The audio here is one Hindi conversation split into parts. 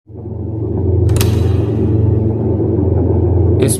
इस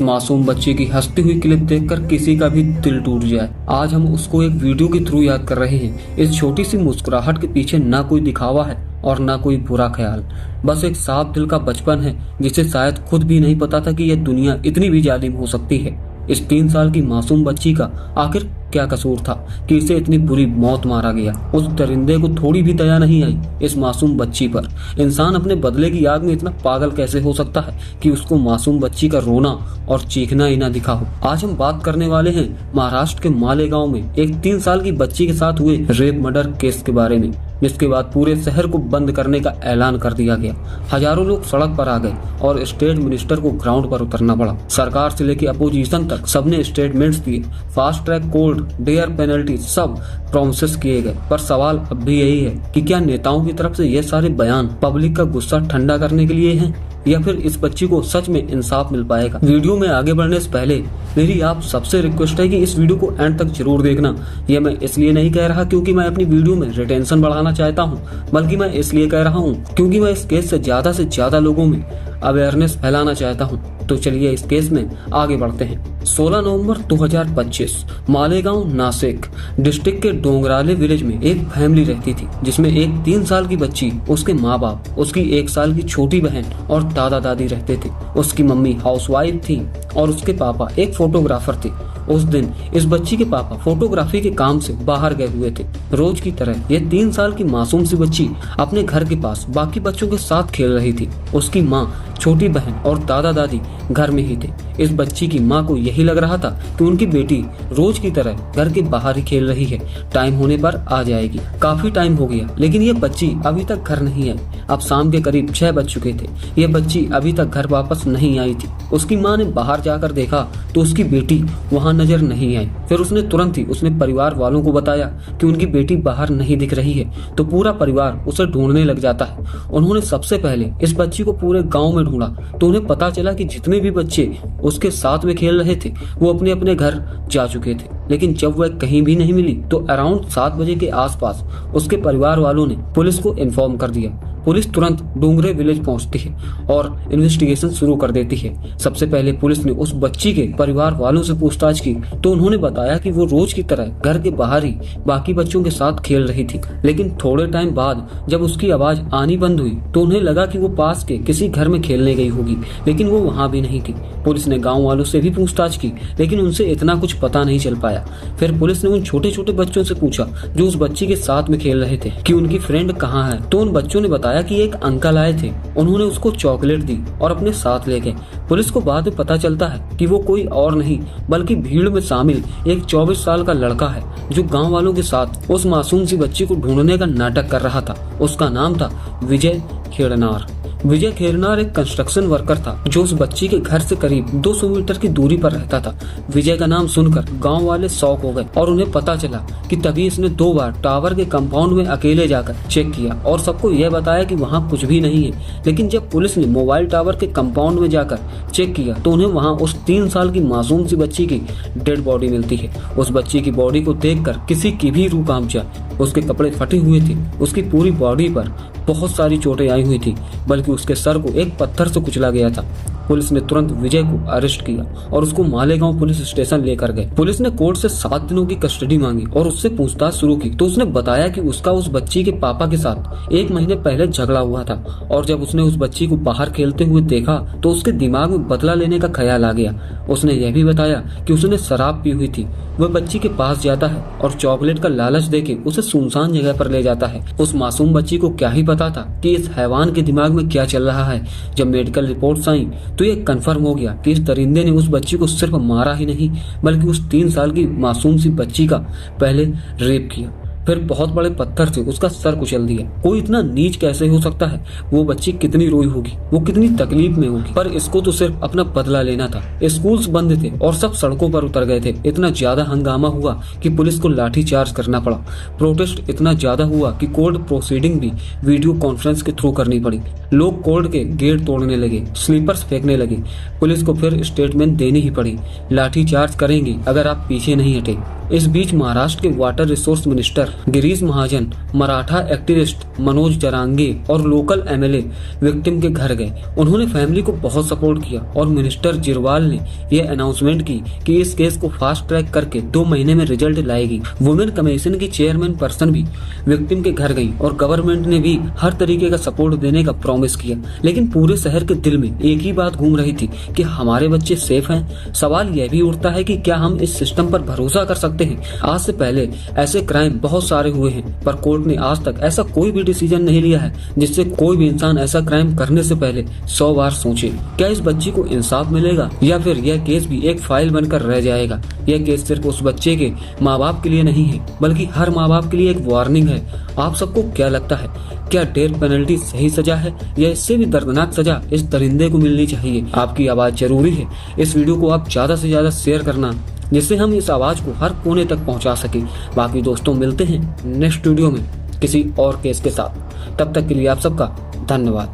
मासूम बच्चे की हंसती हुई क्लिप देखकर किसी का भी दिल टूट जाए। आज हम उसको एक वीडियो के थ्रू याद कर रहे हैं। इस छोटी सी मुस्कुराहट के पीछे ना कोई दिखावा है और ना कोई बुरा ख्याल, बस एक साफ दिल का बचपन है जिसे शायद खुद भी नहीं पता था कि यह दुनिया इतनी भी जालिम हो सकती है। इस 3 साल की मासूम बच्ची का आखिर क्या कसूर था कि इसे इतनी बुरी मौत मारा गया। उस दरिंदे को थोड़ी भी दया नहीं आई इस मासूम बच्ची पर। इंसान अपने बदले की आग में इतना पागल कैसे हो सकता है कि उसको मासूम बच्ची का रोना और चीखना ही ना दिखा हो। आज हम बात करने वाले हैं महाराष्ट्र के मालेगांव में एक 3 साल की बच्ची के साथ हुए रेप मर्डर केस के बारे में, जिसके बाद पूरे शहर को बंद करने का ऐलान कर दिया गया। हजारों लोग सड़क पर आ गए और स्टेट मिनिस्टर को ग्राउंड पर उतरना पड़ा। सरकार से लेकर अपोजिशन तक सबने स्टेटमेंट्स दिए, fast track court, death penalty, सब प्रोमिस किए गए। पर सवाल अब भी यही है कि क्या नेताओं की तरफ से ये सारे बयान पब्लिक का गुस्सा ठंडा करने के लिए हैं या फिर इस बच्ची को सच में इंसाफ मिल पाएगा। वीडियो में आगे बढ़ने से पहले मेरी आप सबसे रिक्वेस्ट है कि इस वीडियो को एंड तक जरूर देखना। यह मैं इसलिए नहीं कह रहा क्योंकि मैं अपनी वीडियो में रिटेंशन बढ़ाना चाहता हूं, बल्कि मैं इसलिए कह रहा हूं क्योंकि मैं इस केस से ज्यादा लोगों में अवेयरनेस फैलाना चाहता हूं। तो चलिए इस केस में आगे बढ़ते हैं। 16 नवंबर 2025 मालेगांव नासिक डिस्ट्रिक्ट के डोंगराले विलेज में एक फैमिली रहती थी जिसमें एक 3 साल की बच्ची, उसके माँ बाप, उसकी 1 साल की छोटी बहन और दादा दादी रहते थे। उसकी मम्मी हाउसवाइफ थी और उसके पापा एक फोटोग्राफर थे। उस दिन इस बच्ची के पापा फोटोग्राफी के काम से बाहर गए हुए थे। रोज की तरह यह 3 साल की मासूम सी बच्ची अपने घर के पास बाकी बच्चों के साथ खेल रही थी। उसकी माँ, छोटी बहन और दादा दादी घर में ही थे। इस बच्ची की माँ को यही लग रहा था कि उनकी बेटी रोज की तरह घर के बाहर ही खेल रही है, टाइम होने पर आ जाएगी। काफी टाइम हो गया लेकिन ये बच्ची अभी तक घर नहीं आई। अब शाम के करीब 6 बज चुके थे। ये बच्ची अभी तक घर वापस नहीं आई थी। उसकी माँ ने बाहर जाकर देखा तो उसकी बेटी वहाँ नजर नहीं आई। फिर उसने तुरंत ही उसने परिवार वालों को बताया कि उनकी बेटी बाहर नहीं दिख रही है, तो पूरा परिवार उसे ढूंढने लग जाता है। उन्होंने सबसे पहले इस बच्ची को पूरे गांव में ढूंढा तो उन्हें पता चला कि जितने भी बच्चे उसके साथ में खेल रहे थे वो अपने अपने घर जा चुके थे। लेकिन जब वह कहीं भी नहीं मिली तो अराउंड 7 बजे के आसपास उसके परिवार वालों ने पुलिस को इन्फॉर्म कर दिया। पुलिस तुरंत डोंगरे विलेज पहुंचती है और इन्वेस्टिगेशन शुरू कर देती है। सबसे पहले पुलिस ने उस बच्ची के परिवार वालों से पूछताछ की तो उन्होंने बताया कि वो रोज की तरह घर के बाहर ही बाकी बच्चों के साथ खेल रही थी। लेकिन थोड़े टाइम बाद जब उसकी आवाज आनी बंद हुई तो उन्हें लगा कि वो पास के किसी घर में खेलने गई होगी, लेकिन वो वहाँ भी नहीं थी। पुलिस ने गाँव वालों से भी पूछताछ की लेकिन उनसे इतना कुछ पता नहीं चल पाया। फिर पुलिस ने उन छोटे छोटे बच्चों से पूछा जो उस बच्ची के साथ में खेल रहे थे कि उनकी फ्रेंड कहाँ है, तो उन बच्चों ने बताया कि एक अंकल आए थे, उन्होंने उसको चॉकलेट दी और अपने साथ ले गए। पुलिस को बाद में पता चलता है कि वो कोई और नहीं बल्कि भीड़ में शामिल एक 24 साल का लड़का है जो गांव वालों के साथ उस मासूम सी बच्ची को ढूंढने का नाटक कर रहा था। उसका नाम था विजय खेड़नार। विजय खेरनार एक कंस्ट्रक्शन वर्कर था जो उस बच्ची के घर से करीब 200 मीटर की दूरी पर रहता था। विजय का नाम सुनकर गांव वाले शॉक हो गए और उन्हें पता चला कि तभी इसने 2 बार टावर के कंपाउंड में अकेले जाकर चेक किया और सबको यह बताया कि वहां कुछ भी नहीं है। लेकिन जब पुलिस ने मोबाइल टावर के कंपाउंड में जाकर चेक किया तो उन्हें वहाँ उस 3 साल की मासूम सी बच्ची की डेड बॉडी मिलती है। उस बच्ची की बॉडी को देखकर किसी की भी रूह कांप जाए। उसके कपड़े फटे हुए थे, उसकी पूरी बॉडी पर बहुत सारी चोटें आई हुई थी, बल्कि उसके सर को एक पत्थर से कुचला गया था। पुलिस ने तुरंत विजय को अरेस्ट किया और उसको मालेगांव पुलिस स्टेशन लेकर गए। पुलिस ने कोर्ट से 7 दिनों की कस्टडी मांगी और उससे पूछताछ शुरू की तो उसने बताया कि उसका उस बच्ची के पापा के साथ 1 महीने पहले झगड़ा हुआ था और जब उसने उस बच्ची को बाहर खेलते हुए देखा तो उसके दिमाग में बदला लेने का ख्याल आ गया। उसने यह भी बताया कि उसने शराब पी हुई थी। वह बच्ची के पास जाता है और चॉकलेट का लालच देके उसे सुनसान जगह पर ले जाता है। उस मासूम बच्ची को क्या ही पता था कि इस हैवान के दिमाग में क्या चल रहा है। जब मेडिकल रिपोर्ट्स आई तो ये कंफर्म हो गया कि इस दरिंदे ने उस बच्ची को सिर्फ मारा ही नहीं बल्कि उस 3 साल की मासूम सी बच्ची का पहले रेप किया, फिर बहुत बड़े पत्थर से उसका सर कुचल दिया। कोई इतना नीच कैसे हो सकता है? वो बच्ची कितनी रोई होगी, वो कितनी तकलीफ में होगी। पर इसको तो सिर्फ अपना बदला लेना था। स्कूल्स बंद थे और सब सड़कों पर उतर गए थे। इतना ज्यादा हंगामा हुआ कि पुलिस को लाठी चार्ज करना पड़ा। प्रोटेस्ट इतना ज्यादा हुआ कि कोर्ट प्रोसीडिंग भी वीडियो कॉन्फ्रेंस के थ्रू करनी पड़ी। लोग कोर्ट के गेट तोड़ने लगे, स्लीपर्स फेंकने लगे। पुलिस को फिर स्टेटमेंट देनी ही पड़ी, लाठी चार्ज करेंगे अगर आप पीछे नहीं हटे। इस बीच महाराष्ट्र के water resource minister Girish Mahajan, Maratha activist Manoj Jarange और लोकल एमएलए विक्टिम के घर गए। उन्होंने फैमिली को बहुत सपोर्ट किया और मिनिस्टर जिरवाल ने यह अनाउंसमेंट की कि इस केस को फास्ट ट्रैक करके 2 महीने में रिजल्ट लाएगी। वुमेन कमीशन की चेयरमैन पर्सन भी विक्टिम के घर गई और गवर्नमेंट ने भी हर तरीके का सपोर्ट देने का प्रॉमिस किया। लेकिन पूरे शहर के दिल में एक ही बात घूम रही थी कि हमारे बच्चे सेफ हैं। सवाल यह भी उठता है कि क्या हम इस सिस्टम पर भरोसा कर सकते हैं। आज से पहले ऐसे क्राइम बहुत सारे हुए हैं, पर कोर्ट ने आज तक ऐसा कोई भी डिसीजन नहीं लिया है जिससे कोई भी इंसान ऐसा क्राइम करने से पहले 100 बार सोचे। क्या इस बच्ची को इंसाफ मिलेगा या फिर यह केस भी एक फाइल बनकर रह जाएगा। यह केस सिर्फ उस बच्चे के माँ बाप के लिए नहीं है, बल्कि हर माँ बाप के लिए एक वार्निंग है। आप सबको क्या लगता है, क्या डेथ पेनल्टी सही सजा है या इससे भी दर्दनाक सजा इस दरिंदे को मिलनी चाहिए? आपकी आवाज जरूरी है। इस वीडियो को आप ज्यादा से ज्यादा शेयर करना, जिससे हम इस आवाज को हर कोने तक पहुंचा सके। बाकी दोस्तों, मिलते हैं नेक्स्ट वीडियो में किसी और केस के साथ। तब तक के लिए आप सबका धन्यवाद।